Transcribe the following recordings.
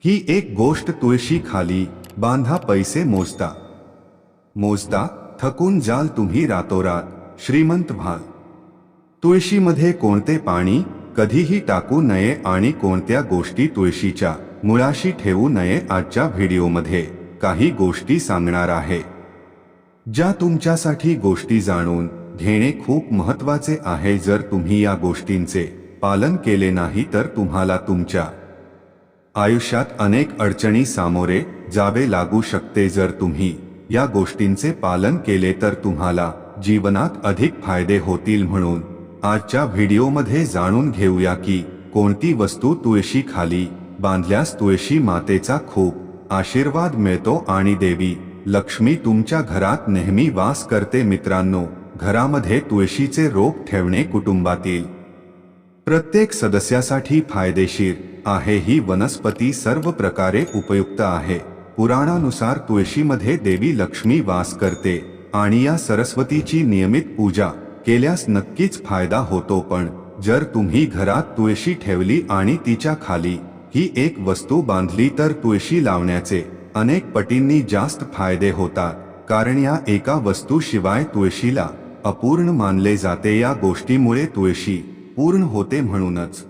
ही एक गोष्ट तुळशी खाली बांधा पैसे मोजता मोजता थकून जाल तुम्ही रातोरात श्रीमंत व्हाल। तुळशीमध्ये कोणते पाणी कधीही टाकू नये आणि कोणत्या गोष्टी तुळशीच्या मुळाशी ठेवू नये आजच्या व्हिडिओमध्ये काही गोष्टी सांगणार आहे, ज्या तुमच्यासाठी गोष्टी जाणून घेणे खूप महत्त्वाचे आहे। जर तुम्ही या गोष्टींचे पालन केले नाही तर तुम्हाला तुमच्या आयुष्यात अनेक अडचणी सामोरे जावे लागू शकते। जर तुम्ही या गोष्टींचे पालन केले तर तुम्हाला जीवनात अधिक फायदे होतील। म्हणून आजच्या व्हिडिओमध्ये जाणून घेऊया की कोणती वस्तू तुळशी खाली बांधल्यास तुळशी मातेचा खूप आशीर्वाद मिळतो आणि देवी लक्ष्मी तुमच्या घरात नेहमी वास करते। मित्रांनो, घरामध्ये तुळशीचे रोप ठेवणे कुटुंबातील प्रत्येक सदस्यासाठी फायदेशीर आहे। ही वनस्पती सर्व प्रकारे उपयुक्त आहे। पुराणानुसार तुळशीमध्ये देवी लक्ष्मी वास करते आणि या सरस्वतीची नियमित पूजा केल्यास नक्कीच फायदा होतो। पण जर तुम्ही घरात तुळशी ठेवली आणि तिच्या खाली ही एक वस्तू बांधली तर तुळशी लावण्याचे अनेक पटींनी जास्त फायदे होतात, कारण या एका वस्तूशिवाय तुळशीला अपूर्ण मानले जाते। या गोष्टीमुळे तुळशी पूर्ण होते, म्हणूनच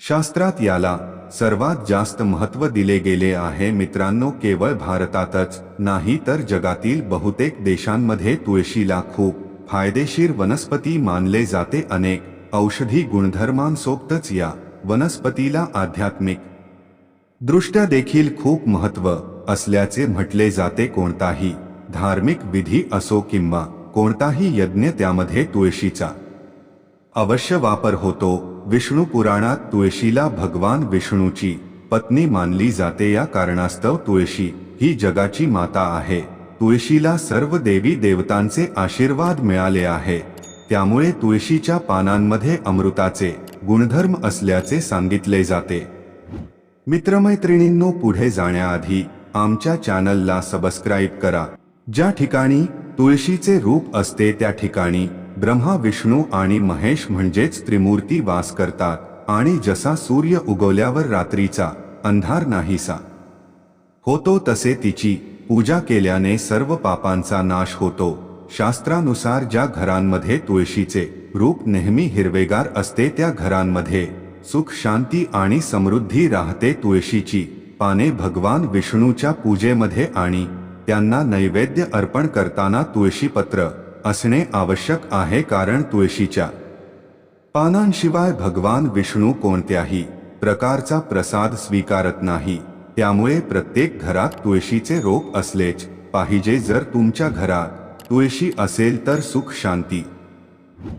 शास्त्रात याला सर्वात जास्त महत्त्व दिले गेले आहे। मित्रांनो, केवळ भारतातच नाही तर जगातील बहुतेक देशांमध्ये तुळशीला खूप फायदेशीर वनस्पती मानले जाते। अनेक औषधी गुणधर्मांसोबतच या वनस्पतीला आध्यात्मिक दृष्ट्या देखील खूप महत्त्व असल्याचे म्हटले जाते। कोणताही धार्मिक विधी असो किंवा कोणताही यज्ञ, त्यामध्ये तुळशीचा अवश्य वापर होतो। विष्णू पुराणात तुळशीला भगवान विष्णूची पत्नी मानली जाते। या कारणास्तव तुळशी ही जगाची माता आहे। तुळशीला सर्व देवी देवतांचे आशीर्वाद मिळाले आहे, त्यामुळे तुळशीच्या पानांमध्ये अमृताचे गुणधर्म असल्याचे सांगितले जाते। मित्रमैत्रिणींनो, पुढे जाण्याआधी आमच्या चॅनलला सबस्क्राईब करा। ज्या ठिकाणी तुळशीचे रूप असते त्या ठिकाणी ब्रह्मा, विष्णू आणि महेश म्हणजेच त्रिमूर्ती वास करतात आणि जसा सूर्य उगवल्यावर रात्रीचा अंधार नाहीसा होतो तसे तिची पूजा केल्याने सर्व पापांचा नाश होतो। शास्त्रानुसार ज्या घरांमध्ये तुळशीचे रूप नेहमी हिरवेगार असते त्या घरांमध्ये सुख, शांती आणि समृद्धी राहते। तुळशीची पाने भगवान विष्णूच्या पूजेमध्ये आणि त्यांना नैवेद्य अर्पण करताना तुळशीपत्र असणे आवश्यक आहे, कारण तुळशीच्या पानांशिवाय भगवान विष्णू कोणत्याही प्रकारचा प्रसाद स्वीकारत नाही। त्यामुळे प्रत्येक घरात तुळशीचे रोप असलेच पाहिजे। जर तुमच्या घरात तुळशी असेल तर सुख, शांती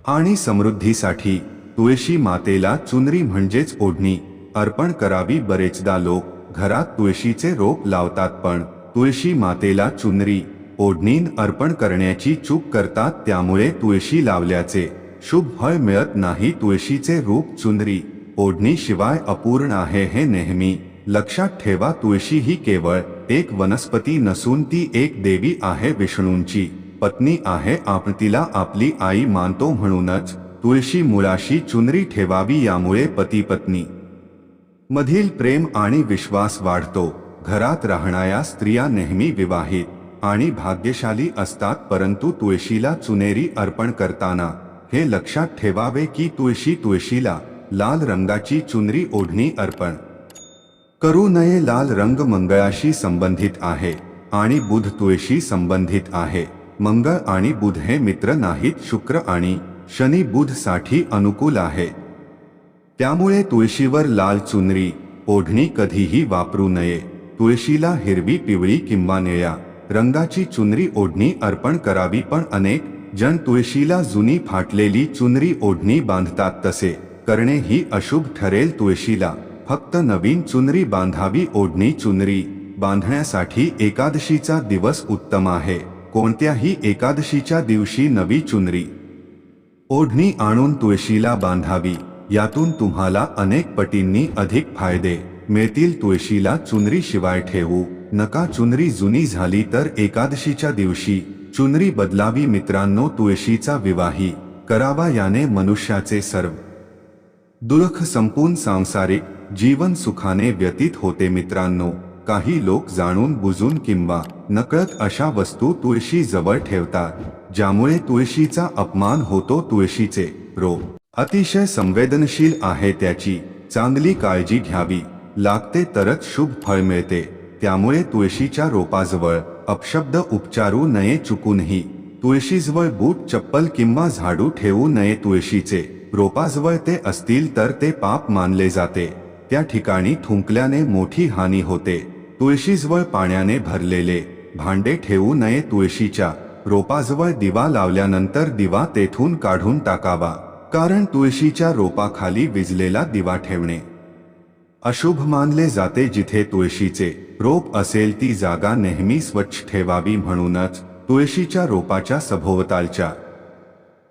आणि समृद्धीसाठी तुळशी मातेला चुनरी म्हणजेच ओढणी अर्पण करावी। बरेचदा लोक घरात तुळशीचे रोप लावतात पण तुळशी मातेला चुनरी, ओढणी अर्पण करण्याची चूक करतात, त्यामुळे तुळशी लावल्याचे शुभ फळ मिळत नाही। तुळशीचे रूप चुनरी, ओढणी शिवाय अपूर्ण आहे हे नेहमी लक्षात ठेवा। तुळशी ही केवळ एक वनस्पती नसून ती एक देवी आहे, विष्णूंची पत्नी आहे। आपण तिला आपली आई मानतो, म्हणूनच तुळशी मुळाशी चुनरी ठेवावी। यामुळे पती पत्नी मधील प्रेम आणि विश्वास वाढतो। घरात राहणाऱ्या स्त्रिया नेहमी विवाहित आणि भाग्यशाली असतात, परंतु तुळशीला चुनेरी अर्पण करताना हे लक्षात ठेवावे की तुळशीला लाल रंगाची चुनरी, ओढणी अर्पण करू नये। लाल रंग मंगळाशी संबंधित आहे आणि बुध तुळशी संबंधित आहे। मंगळ आणि बुध हे मित्र नाहीत, शुक्र आणि शनी बुध साठी अनुकूल आहे। त्यामुळे तुळशीवर लाल चुनरी, ओढणी कधीही वापरू नये। तुळशीला हिरवी, पिवळी किंवा निळ्या रंगाची चुनरी, ओढणी अर्पण करावी, पण अनेक जण तुळशीला जुनी फाटलेली चुनरी, ओढणी बांधतात। तसे करणे ही अशुभ ठरेल। तुळशीला फक्त नवीन चुनरी बांधावी। ओढणी चुनरी बांधण्यासाठी एकादशीचा दिवस उत्तम आहे। कोणत्याही एकादशीच्या दिवशी नवी चुनरी, ओढणी आणून तुळशीला बांधावी। यातून तुम्हाला अनेक पटींनी अधिक फायदे मिळतील। तुळशीला चुनरी शिवाय ठेवू नका। चुनरी जुनी झाली तर एकादशीच्या दिवशी चुनरी बदलावी। मित्रांनो, तुळशीचा विवाही करावा, याने मनुष्याचे सर्व दुःख संपून सांसारिक जीवन सुखाने व्यतीत होते. मित्रांनो, काही लोक जाणून बुजून किंवा नकळत अशा वस्तू तुळशी जवळ ठेवतात ज्यामुळे तुळशीचा अपमान होतो. तुळशीचे रोप अतिशय संवेदनशील आहे, त्याची चांगली काळजी घ्यावी लागते तरच शुभ फळ मिळते. त्यामुळे तुळशीच्या रोपाजवळ अपशब्द उच्चारू नये. चुकूनही तुळशीजवळ बूट, चप्पल किंवा झाडू ठेवू नये. तुळशीचे रोपाजवळ ते असतील तर ते पाप मानले जाते. त्या ठिकाणी थुंकल्याने मोठी हानी होते. तुळशीजवळ पाण्याने भरलेले भांडे ठेवू नये. तुळशीच्या रोपाजवळ दिवा लावल्यानंतर दिवा तेथून काढून टाकावा, कारण तुळशीच्या रोपाखाली विझलेला दिवा ठेवणे अशुभ मानले जाते. जिथे तुळशीचे रोप असेल ती जागा नेहमी स्वच्छ ठेवावी. म्हणूनच तुळशीच्या रोपाच्या सभोवतालच्या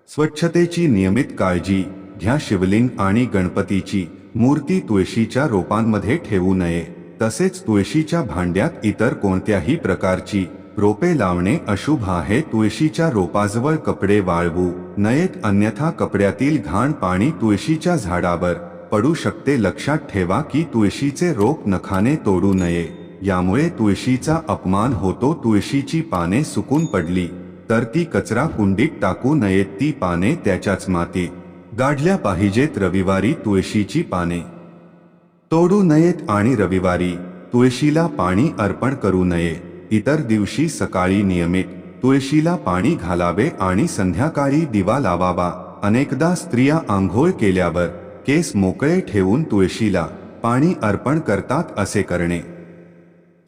स्वच्छतेची नियमित काळजी घ्या. शिवलिंग आणि गणपतीची मूर्ती तुळशीच्या रोपांमध्ये ठेवू नये. तसेच तुळशीच्या भांड्यात इतर कोणत्याही प्रकारची रोपे लावणे अशुभ आहे. तुळशीच्या रोपाजवळ कपडे वाळवू नयेत, अन्यथा कपड्यातील घाण पाणी तुळशीच्या झाडावर पडू शकते. लक्षात ठेवा की तुळशीचे रोप नखाने तोडू नये, यामुळे तुळशीचा अपमान होतो. तुळशीची पाने सुकून पडली तर ती कचरा कुंडीत टाकू नयेत. ती पाने त्याच्याच मातीत गाडल्या पाहिजेत. रविवारी तुळशीची पाने तोडू नयेत आणि रविवारी तुळशीला पाणी अर्पण करू नये. इतर दिवशी सकाळी नियमित तुळशीला पाणी घालावे आणि संध्याकाळी दिवा लावावा. अनेकदा स्त्रिया आंघोळ केल्यावर केस मोकळे ठेवून तुळशीला पाणी अर्पण करतात. असे करणे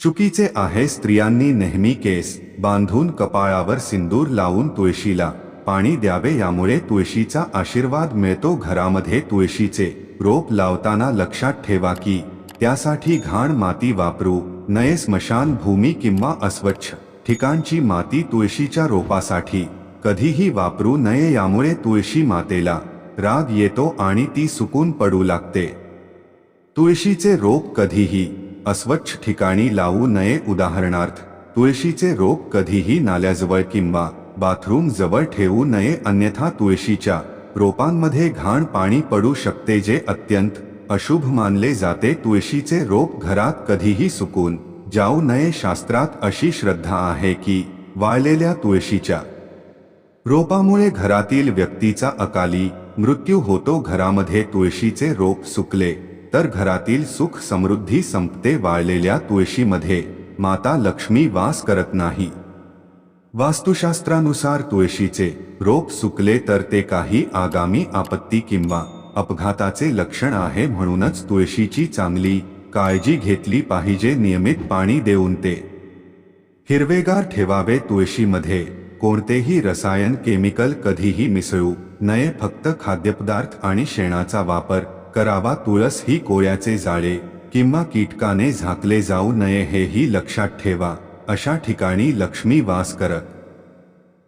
चुकीचे आहे. स्त्रियांनी नेहमी केस बांधून कपाळावर सिंदूर लावून तुळशीला पाणी द्यावे, यामुळे तुळशीचा आशीर्वाद मिळतो. घरामध्ये तुळशीचे रोप लावताना लक्षात ठेवा की त्यासाठी घाण माती वापरू नये. स्मशान भूमी किंवा अस्वच्छ ठिकाणची माती तुळशीच्या रोपासाठी कधीही वापरू नये, यामुळे तुळशी मातेला राग येतो आणि ती सुकून पडू लागते. तुळशीचे रोप कधीही अस्वच्छ ठिकाणी लावू नये. उदाहरणार्थ, तुळशीचे रोप कधीही नाल्याजवळ किंवा बाथरूम जवळ ठेवू नये, अन्यथा तुळशीच्या रोपांमध्ये घाण पाणी पडू शकते, जे अत्यंत अशुभ मानले जाते. तुळशीचे रोप घरात कधीही सुकून जाऊ नये. शास्त्रात अशी श्रद्धा आहे की वाळलेल्या तुळशीच्या रोपामुळे घरातील व्यक्तीचा अकाली मृत्यू होतो. घरामध्ये तुळशीचे रोप सुकले तर घरातील सुख समृद्धी संपते. वाळलेल्या तुळशीमध्ये माता लक्ष्मी वास करत नाही. वास्तुशास्त्रानुसार तुळशीचे रोप सुकले तर ते काही आगामी आपत्ती किंवा अपघाताचे लक्षण आहे. म्हणूनच तुळशीची चांगली काळजी घेतली पाहिजे. नियमित पाणी देऊन ते हिरवेगार ठेवावे. तुळशीमध्ये कोणतेही रसायन केमिकल कधीही मिसळू नये. फक्त खाद्यपदार्थ आणि शेणाचा वापर करावा. तुळस ही कोळ्याचे जाळे किंवा कीटकाने झाकले जाऊ नये, हेही लक्षात ठेवा. अशा ठिकाणी लक्ष्मी वास करत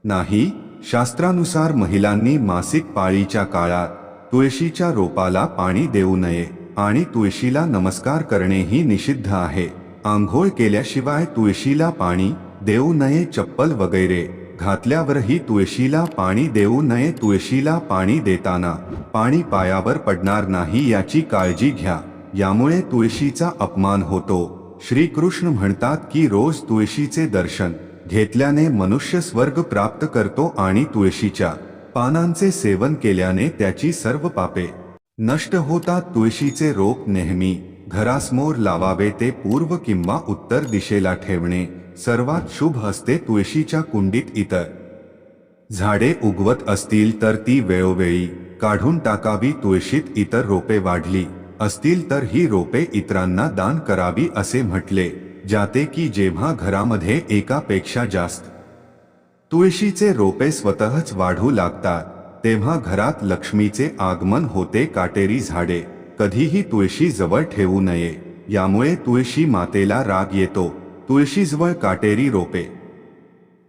नाही. शास्त्रानुसार महिलांनी मासिक पाळीच्या काळात तुळशीच्या रोपाला पाणी देऊ नये आणि तुळशीला नमस्कार करणेही निषिद्ध आहे. आंघोळ केल्याशिवाय तुळशीला पाणी देऊ नये. चप्पल वगैरे घातल्यावरही तुळशीला पाणी देऊ नये. तुळशीला पाणी देताना पाणी पायावर पडणार नाही याची काळजी घ्या, यामुळे तुळशीचा अपमान होतो. श्रीकृष्ण म्हणतात की रोज तुळशीचे दर्शन घेतल्याने मनुष्य स्वर्ग प्राप्त करतो आणि तुळशीच्या पानांचे सेवन केल्याने त्याची सर्व पापे नष्ट होतात. तुळशीचे रोप नेहमी घरासमोर लावावे. ते पूर्व किंवा उत्तर दिशेला ठेवणे सर्वात शुभ असते. तुळशीच्या कुंडीत इतर झाडे उगवत असतील तर ती वेळोवेळी काढून टाकावी. तुळशीत इतर रोपे वाढली असतील तर ही रोपे इतरांना दान करावी. असे म्हटले जाते की जेव्हा घरामध्ये एकापेक्षा जास्त तुळशीचे रोपे स्वतःच वाढू लागतात तेव्हा घरात लक्ष्मीचे आगमन होते. काटेरी झाडे कधीही तुळशी जवळ ठेवू नये, यामुळे तुळशी मातेला राग येतो. तुळशीजवळ काटेरी रोपे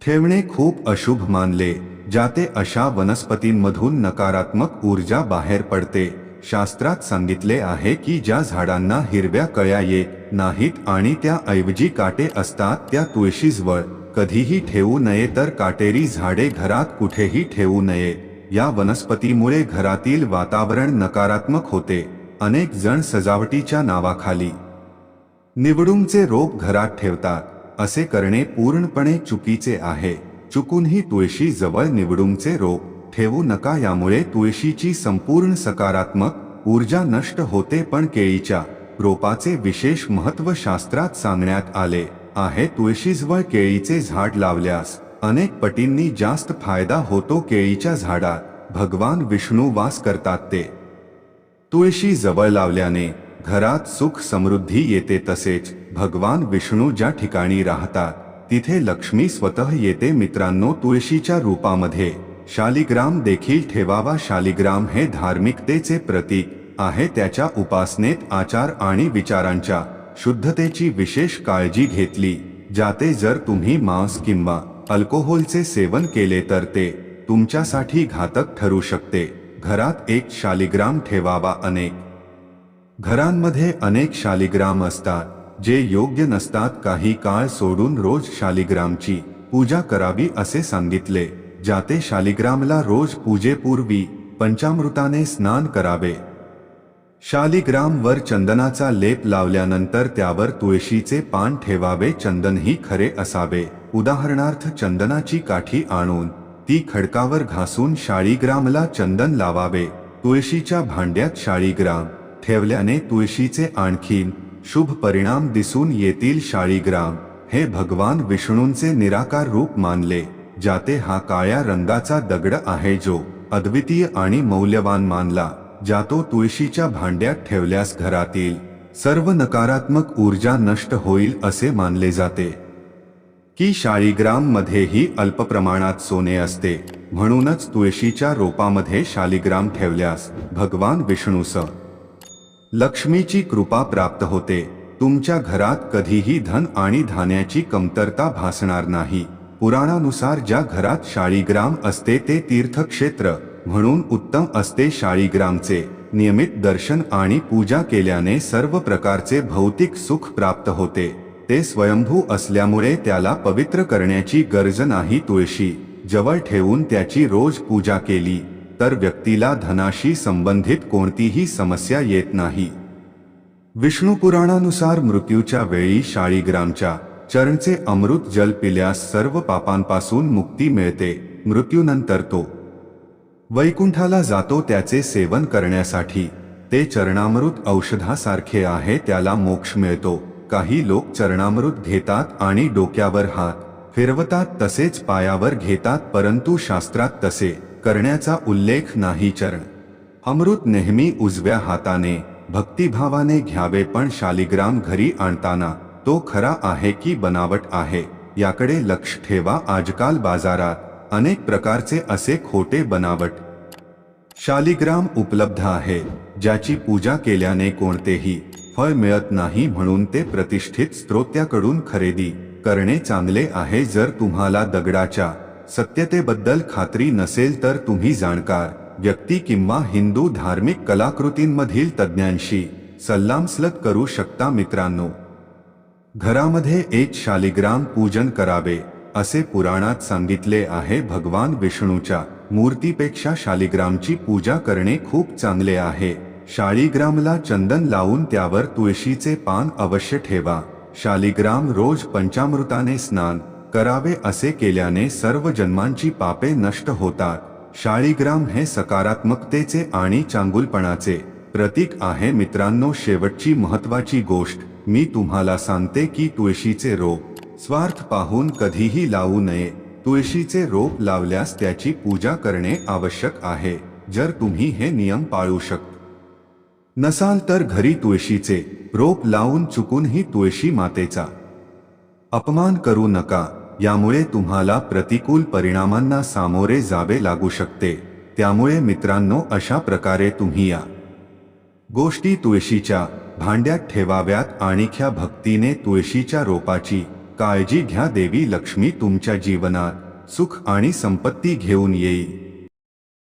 ठेवणे खूप अशुभ मानले जाते. अशा वनस्पतींमधून नकारात्मक ऊर्जा बाहेर पडते. शास्त्रात सांगितले आहे की ज्या झाडांना हिरव्या कळ्या येत नाहीत आणि त्याऐवजी काटे असतात त्या तुळशीजवळ कधीही ठेवू नये. तर काटेरी झाडे घरात कुठेही ठेवू नये. या वनस्पतीमुळे घरातील वातावरण नकारात्मक होते. अनेक जण सजावटीच्या नावाखाली निवडुंगचे रोप घरात ठेवतात। असे करणे पूर्णपणे चुकीचे आहे। चुकूनही तुळशी जवळ निवडुंगचे रोप ठेवू नका, यामुळे तुळशीची संपूर्ण सकारात्मक ऊर्जा नष्ट होते। पण केळीच्या रोपाचे विशेष महत्त्व शास्त्रात सांगण्यात आले आहे। तुळशीजवळ केळीचे झाड लावल्यास अनेक पटींनी जास्त फायदा होतो। केळीच्या झाडात भगवान विष्णू वास करतात, ते तुळशी जवळ लावल्याने घरात सुख समृद्धी येते। तसेच भगवान विष्णू ज्या ठिकाणी राहतात तिथे लक्ष्मी स्वतः येते। मित्रांनो, तुळशीच्या रूपामध्ये शालिग्राम देखील ठेवावा। शालिग्राम हे धार्मिकतेचे प्रतीक आहे। त्याच्या उपासनेत आचार आणि विचारांच्या शुद्धतेची विशेष काळजी घेतली जाते। जर तुम्ही मांस किंवा अल्कोहोलचे सेवन केले तर ते तुमच्यासाठी घातक ठरू शकते। घरात एक शालिग्राम ठेवावा। अनेक घरांमध्ये अनेक शालिग्राम असतात जे योग्य नसतात। काही काळ सोडून रोज शालिग्रामची पूजा करावी असे सांगितले जाते। शालिग्रामला रोज पूजेपूर्वी पंचामृताने स्नान करावे। शालिग्रामवर चंदनाचा लेप लावल्यानंतर त्यावर तुळशीचे पान ठेवावे। चंदन ही खरे असावे। उदाहरणार्थ, चंदनाची काठी आणून ती खडकावर घासून शालिग्रामला चंदन लावावे। तुळशीच्या भांड्यात शालिग्राम ठेवल्याने तुळशीचे आणखीन शुभ परिणाम दिसून येतील। शालिग्राम हे भगवान विष्णूंचे निराकार रूप मानले जाते। हा काळ्या रंगाचा दगड आहे जो अद्वितीय आणि मौल्यवान मानला जातो। तुळशीच्या भांड्यात ठेवल्यास घरातील सर्व नकारात्मक ऊर्जा नष्ट होईल असे मानले जाते की शालिग्राम मध्येही अल्प प्रमाणात सोने असते। म्हणूनच तुळशीच्या रोपामध्ये शालिग्राम ठेवल्यास भगवान विष्णूस लक्ष्मीची कृपा प्राप्त होते। तुमच्या घरात कधीही धन आणि धान्याची कमतरता भासणार नाही। पुराणानुसार ज्या घरात शालिग्राम असते ते तीर्थक्षेत्र म्हणून उत्तम असते। शालिग्रामचे नियमित दर्शन आणि पूजा केल्याने सर्व प्रकारचे भौतिक सुख प्राप्त होते। ते स्वयंभू असल्यामुळे त्याला पवित्र करण्याची गरज नाही। तुळशी जवळ ठेवून त्याची रोज पूजा केली तर व्यक्तीला धनाशी संबंधित कोणतीही समस्या येत नाही। विष्णू पुराणानुसार मृत्यूच्या वेळी शालिग्रामच्या चरणचे अमृत जल पिल्यास सर्व पापांपासून मुक्ती मिळते। मृत्यूनंतर तो वैकुंठाला जातो। त्याचे सेवन करण्यासाठी ते चरणामृत औषधासारखे आहे, त्याला मोक्ष मिळतो। काही लोक चरणामृत घेतात आणि डोक्यावर हात फिरवतात, तसेच पायावर घेतात, परंतु शास्त्रात तसे करण्याचा उल्लेख नाही। चरण अमृत नेहमी उजव्या हाताने भक्तिभावाने घ्यावे। पण शालिग्राम घरी आणताना तो खरा आहे की बनावट आहे याकडे लक्ष ठेवा। आजकाल बाजारात अनेक प्रकारचे असे खोटे बनावट शालिग्राम उपलब्ध आहेत ज्याची पूजा केल्याने कोणतेही फळ मिळत नाही। म्हणून ते प्रतिष्ठित स्त्रोत्याकडून खरेदी करणे चांगले आहे। जर तुम्हाला दगडाच्या सत्यतेबद्दल खात्री नसेल तर तुम्ही जाणकार व्यक्ती किंवा हिंदू धार्मिक कलाकृतींमधील तज्ज्ञांशी सल्लामसलत करू शकता। मित्रांनो, घरामध्ये एक शालिग्राम पूजन करावे असे पुराणात सांगितले आहे। भगवान विष्णूच्या मूर्तीपेक्षा शालिग्रामची पूजा करणे खूप चांगले आहे। शालिग्रामला चंदन लावून त्यावर तुळशीचे पान अवश्य ठेवा। शालिग्राम रोज पंचामृताने स्नान करावे। असे केल्याने सर्व जन्मांची पापे नष्ट होतात। शालिग्राम हे सकारात्मकतेचे आणि चांगुलपणाचे प्रतीक आहे। मित्रांनो, शेवटची महत्त्वाची गोष्ट मी तुम्हाला सांगते की तुळशीचे रोप स्वार्थ पाहून कधीही लावू नये। तुळशीचे रोप लावल्यास त्याची पूजा करणे आवश्यक आहे। जर तुम्ही हे नियम पाळू शकत नसाल तर घरी तुळशीचे रोप लावून चुकूनही तुळशी मातेचा अपमान करू नका। यामुळे तुम्हाला प्रतिकूल परिणामांना सामोरे जावे लागू शकते। त्यामुळे मित्रांनो, अशा प्रकारे तुम्ही या गोष्टी तुळशीच्या भांड्यात ठेवाव्यात आणि ख्या भक्तीने तुळशीच्या रोपाची काळजी घ्या। देवी लक्ष्मी तुमच्या जीवनात सुख आणि संपत्ती घेऊन येईल।